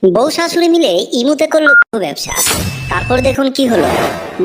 বউ শাশুড়ি মিলে ইমুতে করলো ব্যবসা। তারপর দেখুন কি হলো।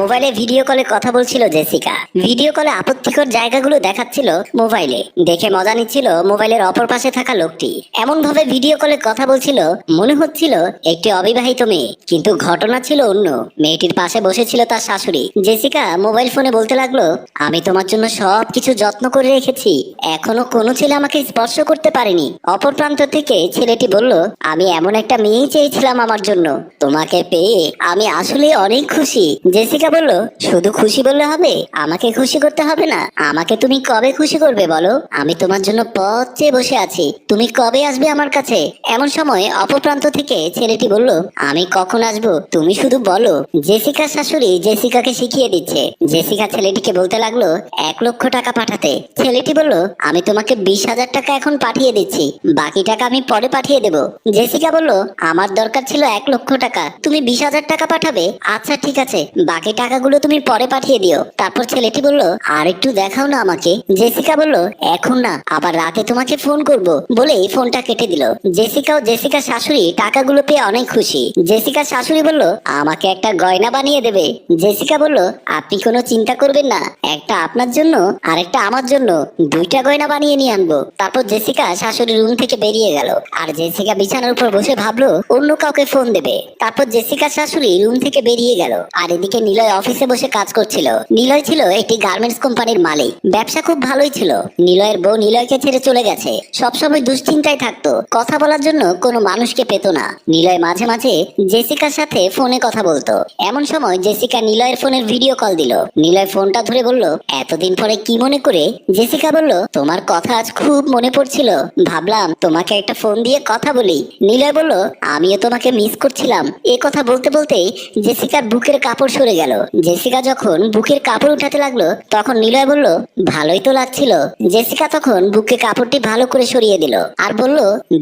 মোবাইলে ভিডিও কলে কথা বলছিল জেসিকা। ভিডিও কলে আপত্তিকর জায়গাগুলো দেখাচ্ছিল মোবাইলে, দেখে মজা নিচ্ছিল মোবাইলের অপর পাশে থাকা লোকটি। এমন ভাবে ভিডিও কলে কথা বলছিল মনে হচ্ছিল একটি অবিবাহিত মেয়ে, কিন্তু ঘটনা ছিল অন্য। মেয়েটির পাশে বসেছিল তার শাশুড়ি। জেসিকা মোবাইল ফোনে বলতে লাগলো, আমি তোমার জন্য সবকিছু যত্ন করে রেখেছি, এখনো কোনো ছেলে আমাকে স্পর্শ করতে পারেনি। অপর প্রান্ত থেকে ছেলেটি বলল, আমি এমন একটা মেয়ে চেয়েছিলাম আমার জন্য, তোমাকে পেয়ে আমি আসলে অনেক খুশি। জেসিকা বলল, শুধু খুশি বললে হবে, আমাকে খুশি করতে হবে না। আমাকে তুমি কবে খুশি করবে বলো? আমি তোমার জন্য পথ চেয়ে বসে আছি, তুমি কবে আসবে আমার কাছে? এমন সময় অপপ্রান্ত থেকে ছেলেটি বলল, আমি কখন আসবো তুমি শুধু বলো। জেসিকার শাশুড়ি জেসিকাকে শিখিয়ে দিচ্ছে। জেসিকা ছেলেটিকে বলতে লাগলো 1,00,000 টাকা পাঠাতে। ছেলেটি বলল, আমি তোমাকে 20,000 টাকা এখন পাঠিয়ে দিচ্ছি, বাকি টাকা আমি পরে পাঠিয়ে দেব। জেসিকা বলল, আমার দরকার ছিল 1,00,000 টাকা, তুমি 20,000 টাকা পাঠাবে? আচ্ছা ঠিক আছে, বাকি টাকাগুলো তুমি পরে পাঠিয়ে দিও। তারপর ছেলেটি বলল, আর একটু দেখাও না আমাকে। জেসিকা বলল, এখন না, আবার রাতে তোমাকে ফোন করব, বলেই ফোনটা কেটে দিল। জেসিকা ও জেসিকার শাশুড়ি টাকাগুলো পেয়ে অনেক খুশি। জেসিকার শাশুড়ি বলল, আমাকে একটা গয়না বানিয়ে দেবে। জেসিকা বলল, আপনি কোনো চিন্তা করবেন না, একটা আপনার জন্য আর একটা আমার জন্য, 2টা গয়না বানিয়ে নিয়ে আনবো। তারপর জেসিকা শাশুড়ি রুম থেকে বেরিয়ে গেল, আর জেসিকা বিছানার উপর বসে ভাবলো অন্য কাউকে ফোন দেবে। তারপর জেসিকা শাশুড়ি রুম থেকে বেরিয়ে গেল, আর এদিকে নিলয় অফিসে বসে কাজ করছিল। নিলয় ছিল একটি গার্মেন্টস কোম্পানির মালিক, ব্যবসা খুব ভালোই ছিল। নিলয়ের বউ নিলয়কে ছেড়ে চলে গেছে, সবসময় দুশ্চিন্তায় থাকতো, কথা বলার জন্য কোনো মানুষকে পেত না। নিলয় মাঝে মাঝে জেসিকার সাথে ফোনে কথা বলতো। এমন সময় জেসিকা নিলয়ের ফোনের ভিডিও কল দিল। নিলয় ফোনটা ধরে বলল, এতদিন পরে কি মনে করে? জেসিকা বলল, তোমার কথা আজ খুব মনে পড়ছিল, ভাবলাম তোমাকে একটা ফোন দিয়ে কথা বলি। নিলয় বলল, আমিও তোমাকে মিস করছিলাম। এ কথা বলতে বলতেই জেসিকার বুকের কাপড় সরে গেল। জেসিকা যখন বুকের কাপড় উঠাতে লাগলো তখন নিলয় বলল, ভালোই তো লাগছিল। জেসিকা তখন বুকে কাপড়টি ভালো করে সরিয়ে দিল আর বলল,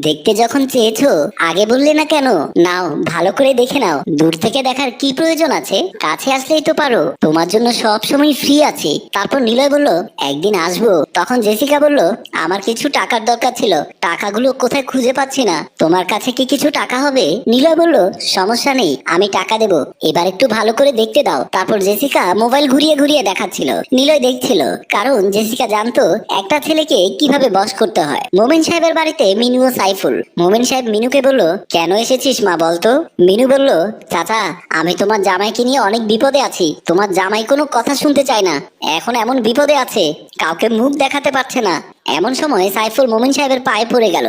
দেখতে যখন চেয়েছো আগে বললে না কেন? নাও ভালো করে দেখে নাও, দূর থেকে দেখার কি প্রয়োজন আছে, কাছে আসলেই তো পারো, তোমার জন্য সব সময় ফ্রি আছি। তারপর নিলয় বলল, একদিন আসবো। তখন জেসিকা বলল, আমার কিছু টাকার দরকার ছিল, টাকাগুলো কোথায় খুঁজে পাচ্ছি না, তোমার কাছে কি কিছু টাকা হবে? নিলয় বলল, সমস্যা নেই, আমি টাকা দেব, এবার একটু ভালো করে দেখতে দাও। তারপর জেসিকা মোবাইল ঘুরিয়ে ঘুরিয়ে দেখাচ্ছিল, নিলয় দেখছিল, কারণ জেসিকা জানতো একটা ছেলেকে কিভাবে বশ করতে হয়। মোমেন সাহেবের বাড়িতে মিনু ও সাইফুল। মোমেন সাহেব মিনুকে বলল, কেন এসেছিস মা বলতো? মিনু বলল, চাচা, আমি তোমার জামাইকে নিয়ে অনেক বিপদে আছি, তোমার জামাই কোনো কথা শুনতে চায় না, এখন এমন বিপদে আছে কাউকে মুখ দেখাতে পারছে না। এমন সময় সাইফুল মোমিন সাহেবের পায়ে পড়ে গেল,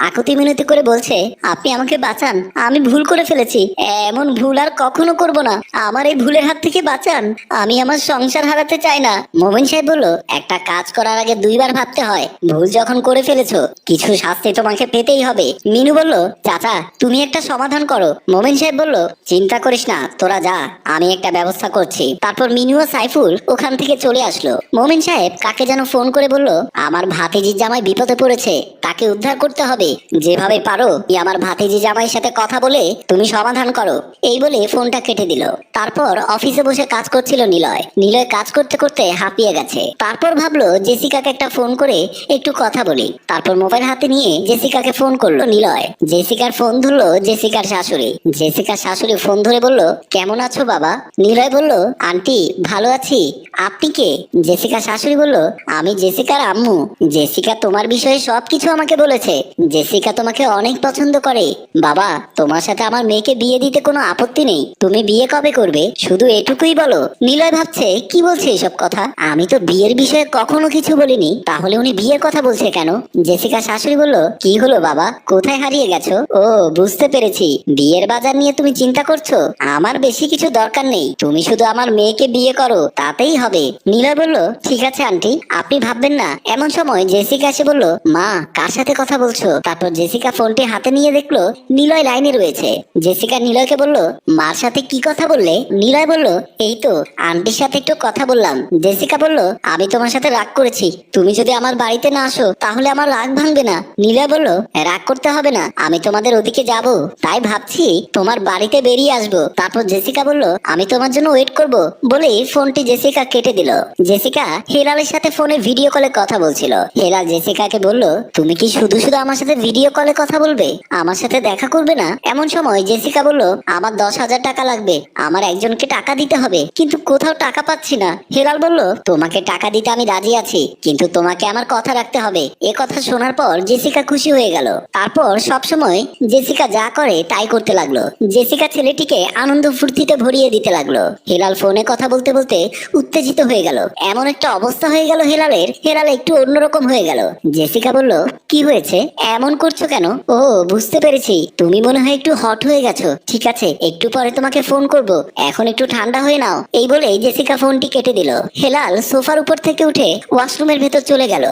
আকুতি মিনতি করে বলছে, আপনি আমাকে বাঁচান, আমি ভুল করে ফেলেছি, এমন ভুল আর কখনো করব না, আমার এই ভুলের হাত থেকে বাঁচান, আমি আমার সংসার হারাতে চাই না। মোমিন সাহেব বলল, একটা কাজ করার আগে 2বার ভাবতে হয়, ভুল যখন করে ফেলেছো কিছু শাস্তি তোমাকে পেতেই হবে। মিনু বলল, চাচা তুমি একটা সমাধান করো। মোমিন সাহেব বলল, চিন্তা করিস না, তোরা যা, আমি একটা ব্যবস্থা করছি। তারপর মিনু ও সাইফুল ওখান থেকে চলে আসলো। মোমিন সাহেব কাকে যেন ফোন করে বলল, আমার ভাতিজির জামাই বিপদে পড়েছে, তাকে উদ্ধার করতে হবে, যেভাবে পারো আমার ভাতিজি জামাইয়ের সাথে কথা বলে তুমি সমাধান করো। এই বলে ফোনটা কেটে দিল। তারপর অফিসে বসে কাজ করছিল নিলয়। নিলয় কাজ করতে করতে হাঁপিয়ে গেছে। তারপর ভাবলো জেসিকাকে একটা ফোন করে একটু কথা বলি। তারপর মোবাইল হাতে নিয়ে জেসিকাকে ফোন করলো নিলয়। জেসিকার ফোন ধরলো জেসিকার শাশুড়ি। জেসিকার শাশুড়ি ফোন ধরে বলল, কেমন আছো বাবা? নিলয় বলল, আন্টি ভালো আছি, আপনি কে? জেসিকার শাশুড়ি বলল, আমি জেসিকার আম্মু। জেসিকা তোমার বিষয়ে সবকিছু আমাকে বলেছে, জেসিকা তোমাকে অনেক পছন্দ করে। বাবা, তোমার সাথে আমার মেয়েকে বিয়ে দিতে কোনো আপত্তি নেই, তুমি বিয়ে কবে করবে শুধু এটুকুই বলো। নিলয় ভাবছে, কি বলছে এসব কথা, আমি তো বিয়ের বিষয়ে কখনো কিছু বলিনি, তাহলে উনি বিয়ের কথা বলছে কেন? জেসিকা শাশুড়ি বলল, কি হলো বাবা, কোথায় হারিয়ে গেছো? ও বুঝতে পেরেছি, বিয়ের বাজার নিয়ে তুমি চিন্তা করছো, আমার বেশি কিছু দরকার নেই, তুমি শুধু আমার মেয়েকে বিয়ে করো তাতেই হবে। নিলয় বলল, ঠিক আছে আন্টি, আপনি ভাববেন না। এমন সময় জেসিকা এসে বলল, মা কার সাথে কথা বলছো? তারপর জেসিকা ফোনটি হাতে নিয়ে দেখলো নিলয় লাইনে রয়েছে। জেসিকা নিলয়কে বলল, মার সাথে কি কথা বললে? নিলয় বলল, এই তো আন্টির সাথে একটু কথা বললাম। জেসিকা বলল, আমি তোমার সাথে রাগ করেছি, তুমি যদি আমার বাড়িতে না আসো তাহলে আমার রাগ ভাঙবে না। নিলয় বলল, রাগ করতে হবে না, আমি তোমাদের ওদিকে যাব, তাই ভাবছি তোমার বাড়িতে বেরিয়ে আসবো। তারপর জেসিকা বলল, আমি তোমার জন্য ওয়েট করব, বলেই ফোনটি জেসিকা কেটে দিল। জেসিকা হেলালের সাথে ফোনে ভিডিও কলে কথা বলছিল। হেলাল জেসিকাকে বলল, তুমি কি শুধু শুধু আমার সাথে ভিডিও কলে কথা বলবে, আমার সাথে দেখা করবে না? এমন সময় জেসিকা বলল, আমার 10,000 টাকা লাগবে, আমার একজনকে টাকা দিতে হবে, কিন্তু কোথাও টাকা পাচ্ছি না। হেলাল বলল, তোমাকে টাকা দিতে আমি রাজি আছি, কিন্তু তোমাকে আমার কথা রাখতে হবে। এ কথা শোনার পর জেসিকা খুশি হয়ে গেল। তারপর সব সময় জেসিকা যা করে তাই করতে লাগলো। জেসিকা ছেলেটিকে আনন্দ ফুর্তিতে ভরিয়ে দিতে লাগলো। হেলাল ফোনে কথা বলতে বলতে উত্তেজিত হয়ে গেল। এমন একটা অবস্থা হয়ে গেল হেলালের, হেলাল একটু অন্যরকম হয়ে গেল। জেসিকা বলল, কি হয়েছে, এমন করছো কেন? ও, বুঝতে পেরেছি, তুমি মনে হয় একটু হট হয়ে গেছো। ঠিক আছে, একটু পরে তোমাকে ফোন করব, এখন একটু ঠান্ডা হয়ে নাও। এই বলে জেসিকা ফোনটি কেটে দিল। হেলাল সোফার উপর থেকে উঠে ওয়াশরুমের ভেতর চলে গেল।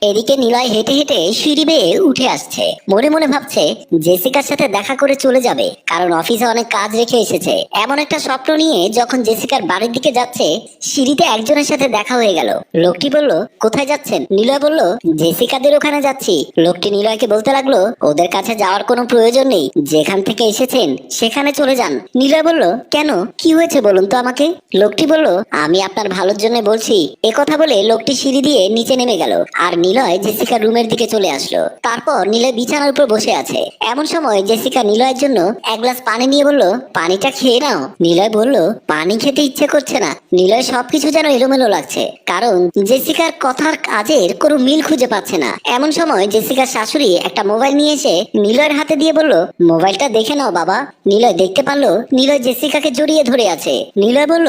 এদিকে নিলয় হেঁটে হেঁটে সিঁড়ি বেয়ে উঠে আসছে। মনে মনে ভাবছে জেসিকার সাথে দেখা করে চলে যাবে, কারণ অফিসে অনেক কাজ রেখে এসেছে। এমন একটা স্বপ্ন নিয়ে যখন জেসিকার বাড়ির দিকে যাচ্ছে, সিঁড়িতে একজনের সাথে দেখা হয়ে গেল। লোকটি বলল, কোথায় যাচ্ছেন? নিলয় বলল, জেসিকাদের ওখানে যাচ্ছি। লোকটি নিলয়কে বলতে লাগলো, ওদের কাছে যাওয়ার কোনো প্রয়োজন নেই, যেখান থেকে এসেছেন সেখানে চলে যান। নিলয় বলল, কেন, কি হয়েছে বলুন তো আমাকে? লোকটি বলল, আমি আপনার ভালোর জন্য বলছি। এ কথা বলে লোকটি সিঁড়ি দিয়ে নিচে নেমে গেল, আর নিলয় জেসিকার রুমের দিকে চলে আসলো। তারপর নিলয় বিছানার উপর বসে আছে। এমন সময় জেসিকা নিলয়ের জন্য এক গ্লাস পানি নিয়ে বলল, পানিটা খেয়ে নাও। নিলয় বলল, পানি খেতে ইচ্ছে করছে না। নিলয় সবকিছু যেন এলোমেলো লাগছে, কারণ জেসিকার কথার কাজের কোনো মিল খুঁজে পাচ্ছে না। এমন সময় জেসিকার শাশুড়ি একটা মোবাইল নিয়ে এসে নিলয়ের হাতে দিয়ে বলল, মোবাইলটা দেখে নাও বাবা। নিলয় দেখতে পারলো নিলয় জেসিকাকে জড়িয়ে ধরে আছে। নিলয় বলল,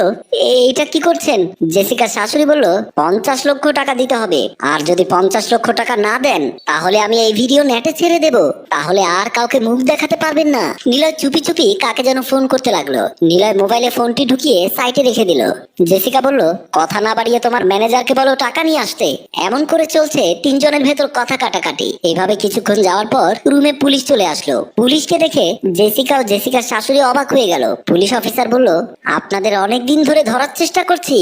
এইটা কি করছেন? জেসিকার শাশুড়ি বলল, 50 লক্ষ টাকা দিতে হবে, আর যদি 50 লক্ষ টাকা না দেন তাহলে আমি এই ভিডিও নেটে ছেড়ে দেব, তাহলে আর কাউকে মুখ দেখাতে পারবেন না। নিলয় চুপি চুপি কাকে যেন ফোন করতে লাগলো। নিলয় মোবাইলে ফোনটি ঢুকিয়ে সাইটে রেখে দিল। জেসিকা বলল, কথা না বাড়িয়ে তোমার ম্যানেজারকে বলো টাকা নিয়ে আসতে। এমন করে চলছে তিনজনের ভেতর কথা কাটাকাটি। এইভাবে কিছুক্ষণ যাওয়ার পর রুমে পুলিশ চলে আসলো। পুলিশকে দেখে জেসিকা ও জেসিকার শাশুড়ি অবাক হয়ে গেল। পুলিশ অফিসার বলল, আপনাদের অনেক দিন ধরে ধরার চেষ্টা করছি,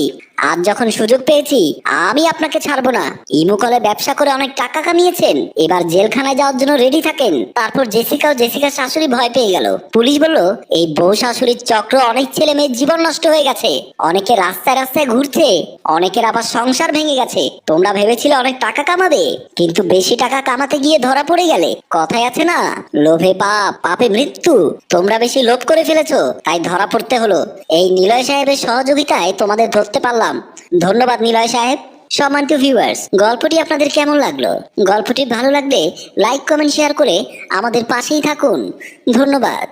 আজ যখন সুযোগ পেয়েছি আমি আপনাকে ছাড়বো না। ইমু কলে ব্যবসা করে অনেক টাকা কামিয়েছেন, এবার জেলখানায় যাওয়ার জন্য রেডি থাকেন। তারপর জেসিকা ও জেসিকার শাশুড়ি ভয় পেয়ে গেল। পুলিশ বলল, এই বউ শাশুড়ির চক্র অনেক ছেলে মেয়ের জীবন নষ্ট হয়ে গেছে, অনেকে রাস্তায় রাস্তায় ঘুরছে, অনেকের আবার সংসার ভেঙে গেছে। তোমরা ভেবেছিলে অনেক টাকা কামাবে, কিন্তু বেশি টাকা কামাতে গিয়ে ধরা পড়ে গেলে। কথায় আছে না, লোভে পাপ, পাপে মৃত্যু। তোমরা বেশি লোভ করে ফেলেছো, তাই ধরা পড়তে হলো। এই নিলয় সাহেবের সহযোগিতায় তোমাদের ধরতে পারলাম। ধন্যবাদ নিলয় সাহেব। সম্মানিত ভিউয়ার্স, গল্পটি আপনাদের কেমন লাগলো? গল্পটি ভালো লাগলে লাইক কমেন্ট শেয়ার করে আমাদের পাশেই থাকুন। ধন্যবাদ।